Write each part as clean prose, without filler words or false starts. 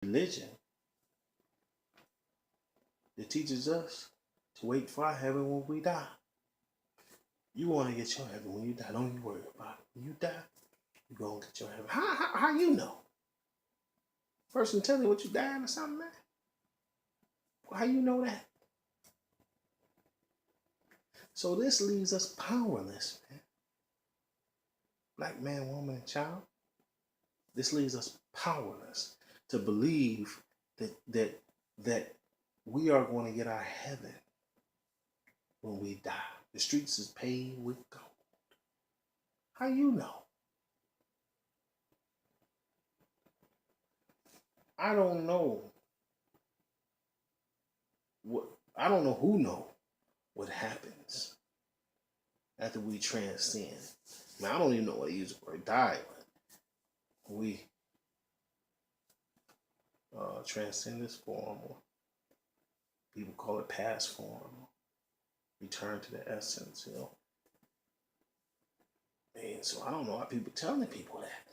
religion that teaches us to wait for our heaven when we die. You want to get your heaven when you die. Don't you worry about it. When you die, you're going to get your heaven. How you know? Person tell you what you dying or something, man? How you know that? So this leaves us powerless, man. Black man, woman, and child. This leaves us powerless to believe that we are going to get our heaven when we die. The streets is paved with gold. How you know? I don't know what I don't know who know what happens after we transcend. I mean, I don't even know what to use the word die, but we transcend this form, or people call it past form, return to the essence, And so I don't know why people telling people that.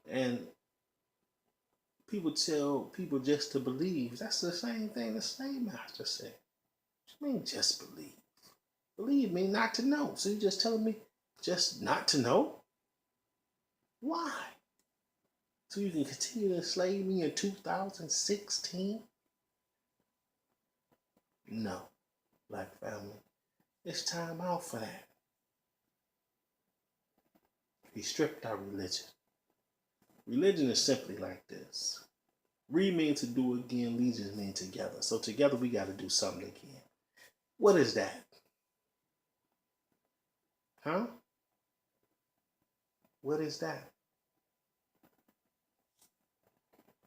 And people tell people just to believe. That's the same thing the slave master said. What do you mean just believe? Believe me not to know. So you're just telling me just not to know? Why? So you can continue to enslave me in 2016? No, black family. It's time out for that. We stripped our religion. Religion is simply like this. Re means to do again, legion means together. So together we got to do something again. What is that? Huh? What is that?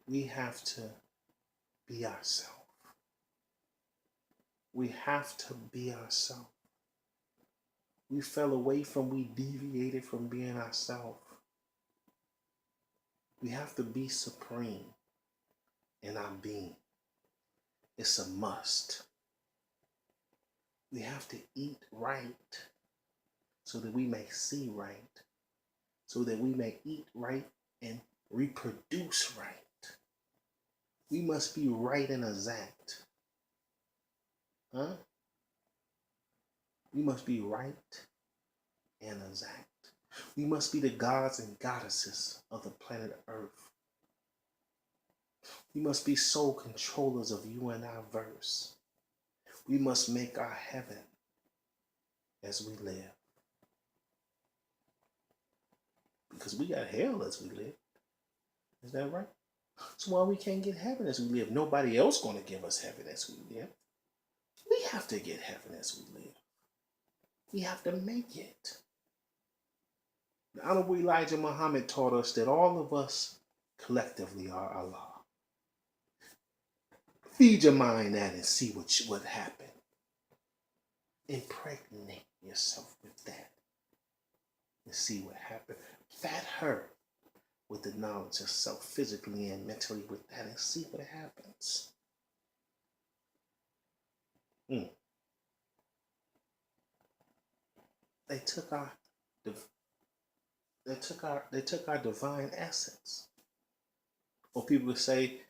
We have to be ourselves. We have to be ourselves. We fell away from, we deviated from being ourselves. We have to be supreme in our being. It's a must. We have to eat right so that we may see right, so that we may eat right and reproduce right. We must be right and exact. Huh? We must be right and exact. We must be the gods and goddesses of the planet Earth. We must be sole controllers of you and our verse. We must make our heaven as we live. Because we got hell as we live. Is that right? So why we can't get heaven as we live? Nobody else gonna give us heaven as we live. We have to get heaven as we live. We have to make it. The Honorable Elijah Muhammad taught us that all of us collectively are Allah. Feed your mind that and see what happened. Impregnate yourself with that and see what happened. Fat her with the knowledge of self physically and mentally with that and see what happens. They took our divine essence. Or people would say,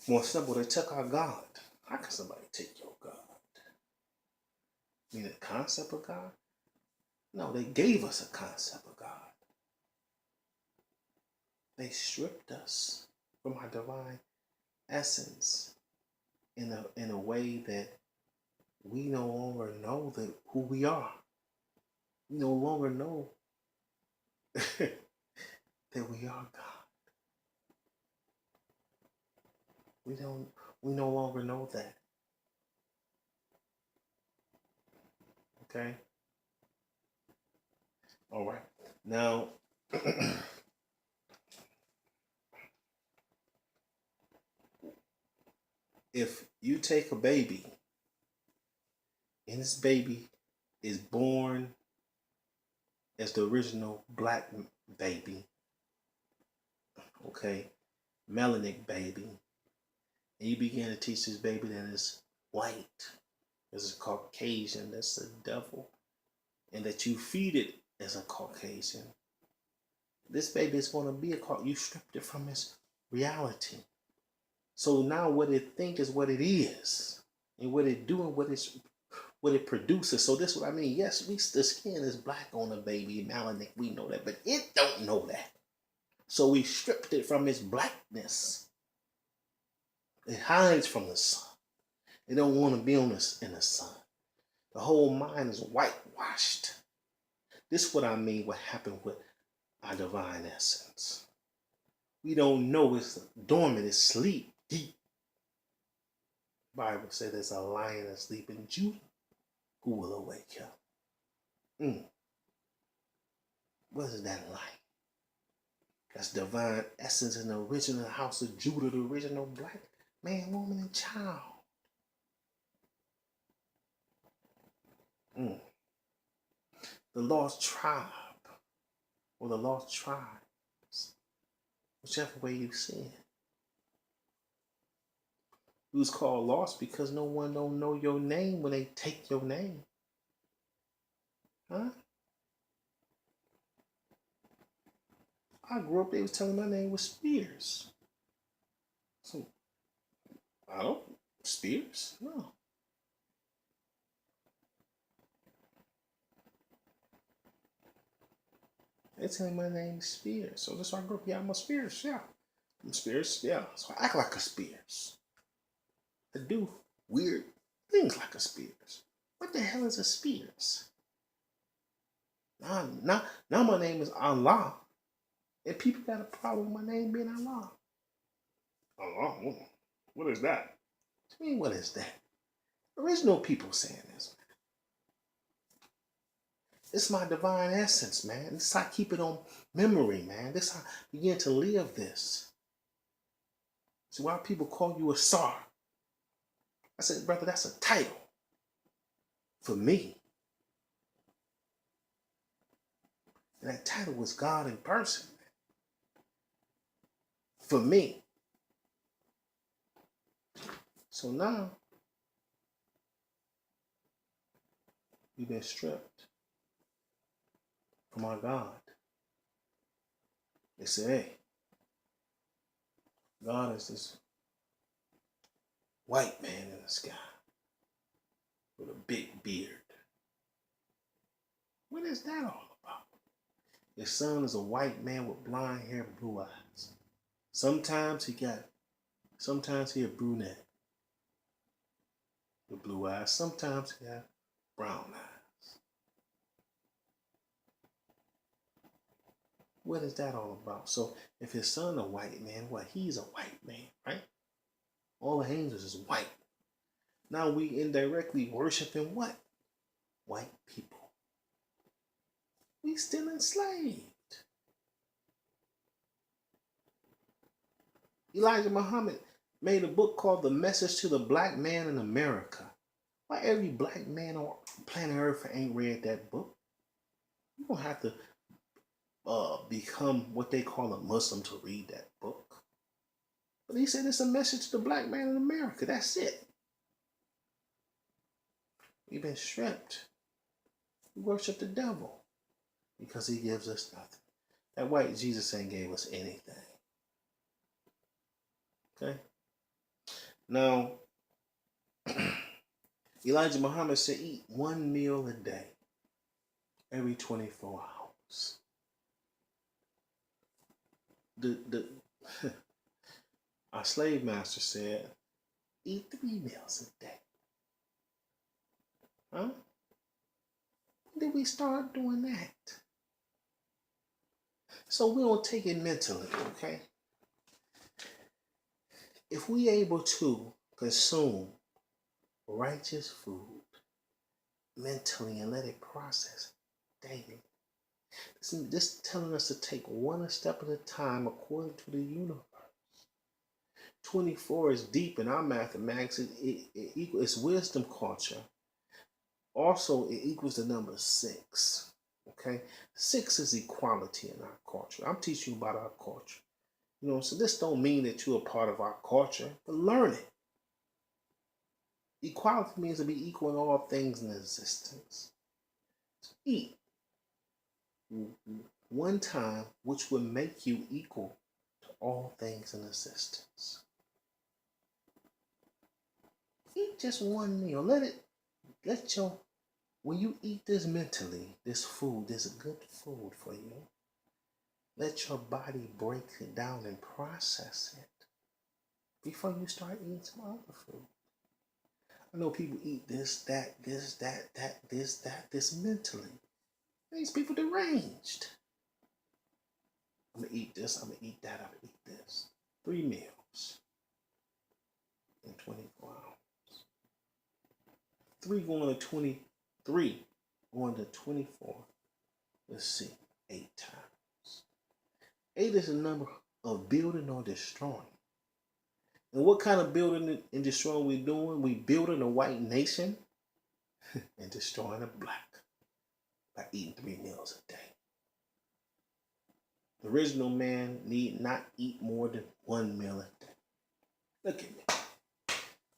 more simple, they took our God. How can somebody take your God? You mean the concept of God? No, they gave us a concept of God. They stripped us from our divine essence in a way that we no longer know who we are. We no longer know that we are God. We no longer know that. Okay? All right. Now if you take a baby and this baby is born as the original black baby, okay, melanic baby, and you begin to teach this baby that it's white, as a Caucasian, that's the devil, and that you feed it as a Caucasian, This baby is going to be a cult. You stripped it from its reality. So now what it think is what it is, and what it doing, what it produces. So this is what I mean. Yes, the skin is black on a baby, melanin. We know that, but it don't know that. So we stripped it from its blackness. It hides from the sun. It don't want to be in the sun. The whole mind is whitewashed. This is what I mean. What happened with our divine essence? We don't know it's dormant. It's sleep deep. The Bible says there's a lion asleep in Judah who will awake him. What is that like? That's divine essence in the original house of Judah, the original black man, woman, and child. The lost tribe, or the lost tribes, whichever way you see it. You was called lost because no one don't know your name when they take your name. Huh? I grew up, they was telling my name was Spears. So, I don't, Spears? No. They tell me my name is Spears. So that's why I grew up, yeah, I'm a Spears, yeah. I'm Spears, yeah. So I act like a Spears. I do weird things like a Spears. What the hell is a Spears? Now my name is Allah. And people got a problem with my name being Allah. Allah? What is that? I mean, what is that? Original people saying this. It's my divine essence, man. This is how I keep it on memory, man. This is how I begin to live this. See, why people call you a Sar? I said, brother, that's a title for me. And that title was God in person, man. For me. So now, we've been stripped from our God. They say, hey, God is this white man in the sky with a big beard. What is that all about? His son is a white man with blonde hair and blue eyes. Sometimes he a brunette with blue eyes. Sometimes he got brown eyes. What is that all about? So if his son a white man, well, he's a white man, right? All the angels is white. Now we indirectly worshiping what? White people. We still enslaved. Elijah Muhammad made a book called The Message to the Black Man in America. Why every black man on planet Earth ain't read that book? You don't have to become what they call a Muslim to read that book. But he said it's a message to the black man in America. That's it. We've been stripped. We worship the devil because he gives us nothing. That white Jesus ain't gave us anything. Okay? Now, Elijah Muhammad said eat one meal a day every 24 hours. Our slave master said eat 3 meals a day. Huh? When did we start doing that? So we don't take it mentally, okay? If we able to consume righteous food mentally and let it process daily, this telling us to take one step at a time according to the universe. 24 is deep in our mathematics. It's wisdom culture. Also, it equals the number 6. Okay? 6 is equality in our culture. I'm teaching you about our culture. You know, so this don't mean that you're a part of our culture, but learn it. Equality means to be equal in all things in existence. So eat one time which will make you equal to all things in existence. Eat just one meal. Let your, when you eat this mentally, this food, this good food for you, let your body break it down and process it before you start eating some other food. I know people eat this, this mentally. These people deranged. I'm gonna eat this, I'm gonna eat that, I'm gonna eat this. 3 meals in 24 hours. 3 going to 24. Let's see, 8 times. 8 is the number of building or destroying. And what kind of building and destroying we doing? We building a white nation and destroying a black by eating 3 meals a day. The original man need not eat more than 1 meal a day. Look at me.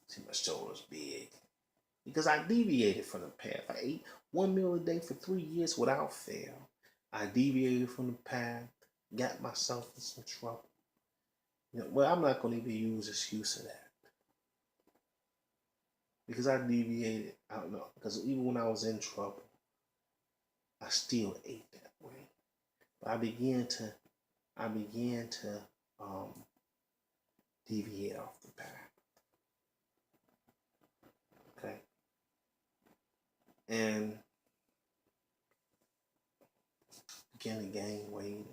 See, my shoulders big. Because I deviated from the path. I ate 1 meal a day for 3 years without fail. I deviated from the path, got myself in some trouble. Well, I'm not going to even use excuse of that. Because I deviated, I don't know. Because even when I was in trouble, I still ate that way. But I began to deviate off the path. Okay. And began to gain weight and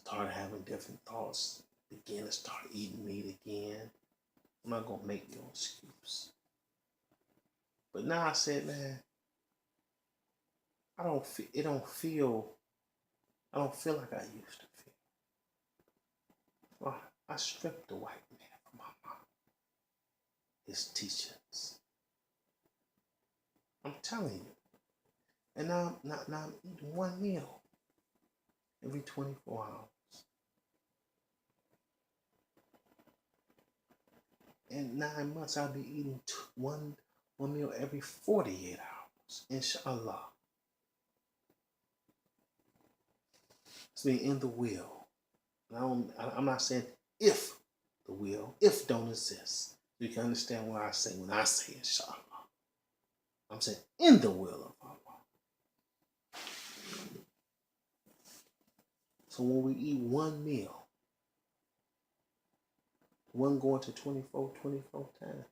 started having different thoughts. Began to start eating meat again. I'm not gonna make no excuse. But now I said, man, I don't feel like I used to feel. Well, I stripped the white man from my mom, his teachings. I'm telling you. And now I'm eating 1 meal every 24 hours. In 9 months, I'll be eating one meal every 48 hours, inshallah. It's being in the will. I'm not saying if the will, if don't exist. You can understand what I say when I say inshallah. I'm saying in the will of Allah. So when we eat 1 meal, 1 going to 24 times,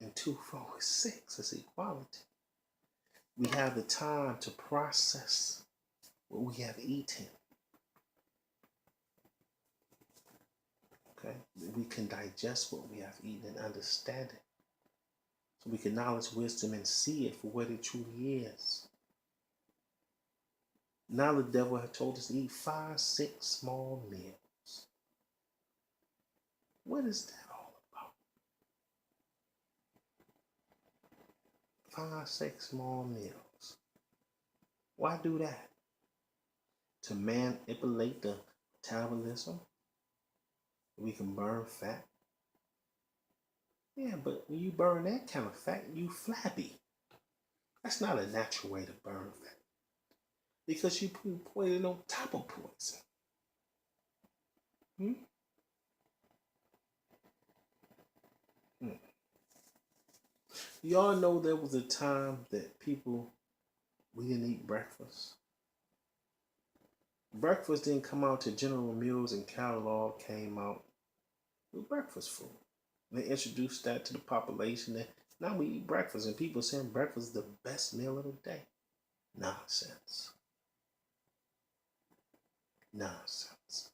and 2, 4 is 6. It's equality. We have the time to process what we have eaten. Okay? We can digest what we have eaten and understand it. So we can knowledge wisdom and see it for what it truly is. Now the devil had told us to eat 5, 6 small meals. What is that all about? 5, 6 small meals. Why do that? To manipulate the metabolism? We can burn fat. Yeah, but when you burn that kind of fat, you flabby. That's not a natural way to burn fat. Because you put poison on top of poison. Y'all know there was a time that we didn't eat breakfast. Breakfast didn't come out till General Mills and Kellogg came out with breakfast food. And they introduced that to the population. And now we eat breakfast, and people saying breakfast is the best meal of the day. Nonsense. Nonsense.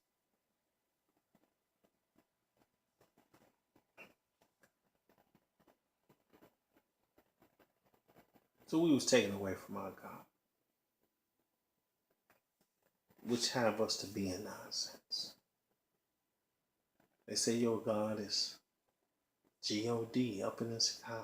So we was taken away from our God, which have us to be in nonsense. They say your God is God, up in the sky.